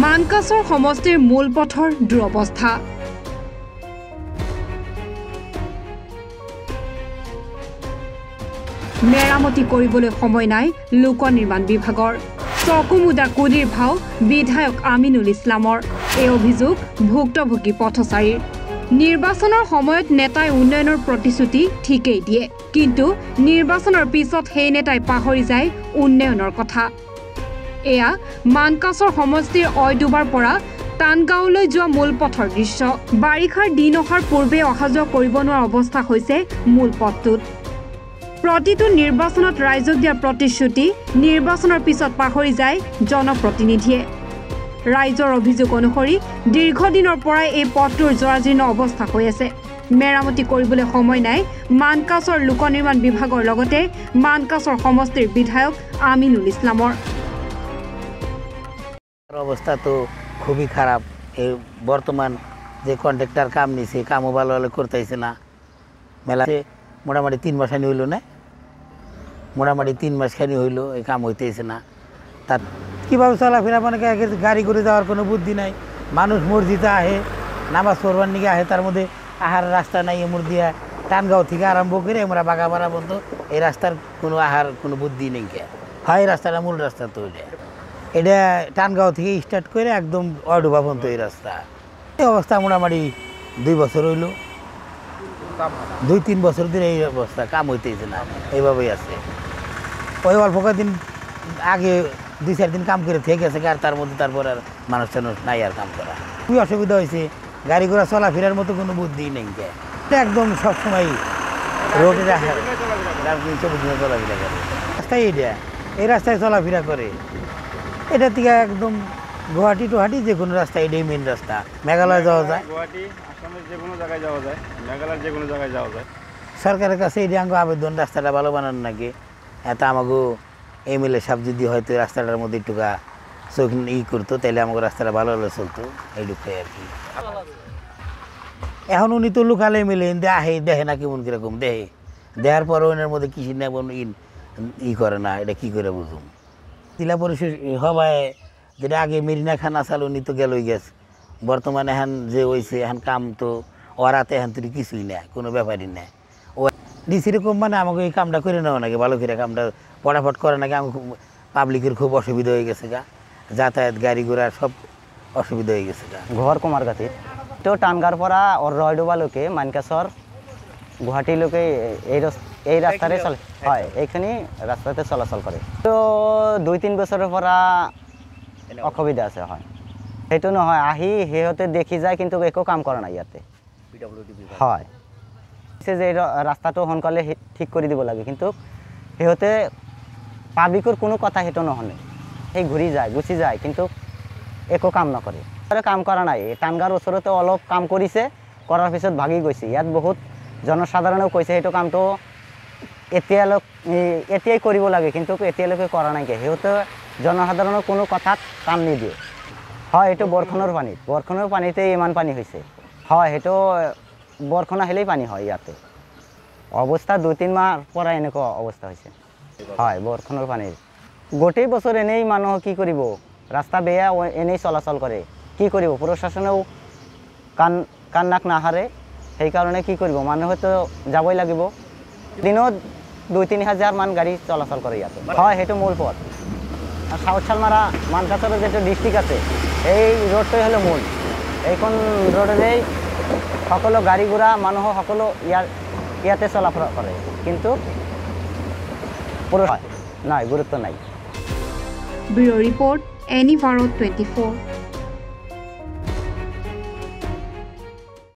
মানকাছৰ সমষ্টিৰ মূল পথৰ দুৰৱস্থা। মেৰামতি কৰিবলৈ সময় নাই লোক নিৰ্মাণ বিভাগৰ। চকুমুদা কুলিৰ ভাও বিধায়ক আমিনুল ইছলামৰ। এই অভিযোগ ভুক্তভোগী পথচাৰীৰ। নিৰ্বাচনৰ সময়ত নেতাই উন্নয়নৰ প্ৰতিশ্ৰুতি ঠিকেই দিয়ে, কিন্তু নিৰ্বাচনৰ পিছত সেই নেতাই পাহৰি যায় উন্নয়নৰ কথা। এয়া মানকাছৰ সমষ্টিৰ অয়ডুবাৰ পৰা টানগাঁৱলৈ যোৱা মূল পথৰ দৃশ্য। বাৰিষাৰ দিন অহাৰ পূৰ্বে অহা যোৱা কৰিব নোৱাৰা অৱস্থা হৈছে মূল পথটোত। প্ৰতিটো নিৰ্বাচনত ৰাইজক দিয়া প্ৰতিশ্ৰুতি নিৰ্বাচনৰ পিছত পাহৰি যায় জনপ্ৰতিনিধিয়ে। ৰাইজৰ অভিযোগ অনুসৰি দীৰ্ঘদিনৰ পৰাই এই পথটোৰ জৰাজীৰ্ণ অৱস্থা হৈ আছে। মেৰামতি কৰিবলৈ সময় নাই মানকাছৰ লোক নিৰ্মাণ বিভাগৰ লগতে মানকাছৰ সমষ্টিৰ বিধায়ক আমিনুল ইছলামৰ। অবস্থা তো খুবই খারাপ। এই বর্তমান যে কন্ট্রাক্টর কাম নিছে কামও ভালো ভালো করতেছে না। মেলাতে মোটামুটি 3 মাস খানি হইল না, মোটামুটি 3 মাস খানি হইল, এই কাম হইতেছে না। তার কীভাবে চলাফেরা মানে গাড়ি করে যাওয়ার কোনো বুদ্ধি নাই। মানুষ মসজিদে আহে, নামাজ পড়বার নিকে আহে, তার মধ্যে আহার রাস্তা নাই। এমর দিয়া টানগাঁও থেকে আরম্ভ করে আমরা বাগাপাড়া পর্যন্ত এই রাস্তার কোনো আহার কোনো বুদ্ধি নেই। হয় এই রাস্তাটা মূল রাস্তা তো এটা টানগাঁও থেকে স্টার্ট করে একদম অয়ডুবা পর্যন্ত এই রাস্তা। এই অবস্থা মোটামুটি 2 বছর হইল, 2-3 বছর ধরে এই অবস্থা, কাম হইতেছে না, এইভাবেই আছে। ওই অল্প কয়েকদিন আগে 2-4 দিন কাম করে থেকে গেছে, আর তার মধ্যে তারপর আর মানুষ টানুষ নাই আর কাম করা। খুবই অসুবিধা হয়েছে, গাড়ি ঘোড়া চলাফেরার মতো কোনো বুদ্ধি নেই। এটা একদম সবসময় রোডে চলাফেরা করে রাস্তায় এইটা, এই রাস্তায় চলাফেরা করে। এটা থেকে একদম গুয়াহাটি টুহাটি যে কোনো রাস্তা, এটাই মেন রাস্তা। মেঘালয় যাওয়া যায়, গুয়াহাটি আসামের যে কোনো জায়গায় যাওয়া যায়, মেঘালয়ের যে কোনো জায়গায় যাওয়া যায়। সরকারের কাছে এই আঙ্গ আবেদন রাস্তাটা ভালো বানানো নাকি। এত আমাকে এমএলএ সাহেব যদি হয়তো রাস্তাটার মধ্যে একটুকা চোখ করতো, তাহলে আমাকে রাস্তাটা ভালো ভালো চলতো, এইটুকাই আর কি। এখন উনি তো লোকাল এমএলএ আহে, দেখে না কেমন কিরকম দেখে, দেখার পরে ওনার মধ্যে কৃষি নেব করে না, এটা কি করে বুঝুন। জেলা পরিষদ সভায় যেটা আগে মেরিনা খান আসাল, উনি তো গেলই গেছে। বর্তমানে এখন যে হয়েছে, এখন কাম তো ওরাতে এখন তুই কিছুই নেয়, কোনো ব্যাপারই নেয়। ও সেরকম মানে আমাকে এই কামটা করে নেওয়া নাকি, ভালো করে কামটা ফটাফট করে নাকি। আমাকে পাবলিকের খুব অসুবিধা হয়ে গেছে গা, যাতায়াত গাড়ি ঘোড়ার সব অসুবিধা হয়ে গেছে গা। ঘর কমার কাছে তো টানগার পরা ওর রয়ডোবা লোকে মানকাছর গুয়াহাটি লোকে এই রাস্তাতে চলে হয়, এইখানে রাস্তাতে চলাচল করে। তো 2-3 বছরের পরা অসুবিধা আছে হয়, সেইটো নহয়। আহি সিহঁতে দেখি যায়, কিন্তু একো কাম কৰা নাই ইয়াতে। হয় যে এই ৰাস্তাটো সোনকালে ঠিক কৰি দিব লাগে, কিন্তু সিহঁতে পাব্লিকৰ কোনো কথা সেইটো নহনে, সেই ঘূৰি যায় গুচি যায়, কিন্তু একো কাম নকৰে। কাম কৰা নাই। টানগাঁৱৰ ওচৰতে অলপ কাম কৰিছে, কৰাৰ পিছত ভাগি গৈছে। ইয়াত বহুত জনসাধাৰণেও কৈছে সেইটো কামটো এতিয়াই কৰিব লাগে, কিন্তু এতিয়ালৈকে কৰা নাইকিয়া। সিহঁতে জনসাধাৰণৰ কোনো কথাত কাম নিদিয়ে। হয়, এইটো বৰষুণৰ পানীতে ইমান পানী হৈছে। হয়, সেইটো বৰষুণ আহিলেই পানী হয় ইয়াতে। অৱস্থা 2-3 মাহৰ পৰা এনেকুৱা অৱস্থা হৈছে। হয়, বৰষুণৰ পানীৰ গোটেই বছৰ এনেই মানুহ কি কৰিব, ৰাস্তা বেয়া এনেই চলাচল কৰে, কি কৰিব। প্ৰশাসনেও কাণ নাক নাহাৰে, সেইকাৰণে কি কৰিব, মানুহেতো যাবই লাগিব। দিনত 2-3 হাজাৰ মান গাড়ী চলাচল কৰে ইয়াতে। হয়, সেইটো মূল পথ। সাউথশালমাৰা মানকাছৰ যিটো ডিষ্ট্ৰিক্ট আছে, এই ৰোডটোৱে হ'লে মূল। এইখন ৰোডেৰেই সকলো গাড়ী ঘোড়া মানুহ সকলো ইয়াতে চলাফৰা কৰে, কিন্তু নাই, গুৰুত্ব নাই। Bureau report, any Bharat 24।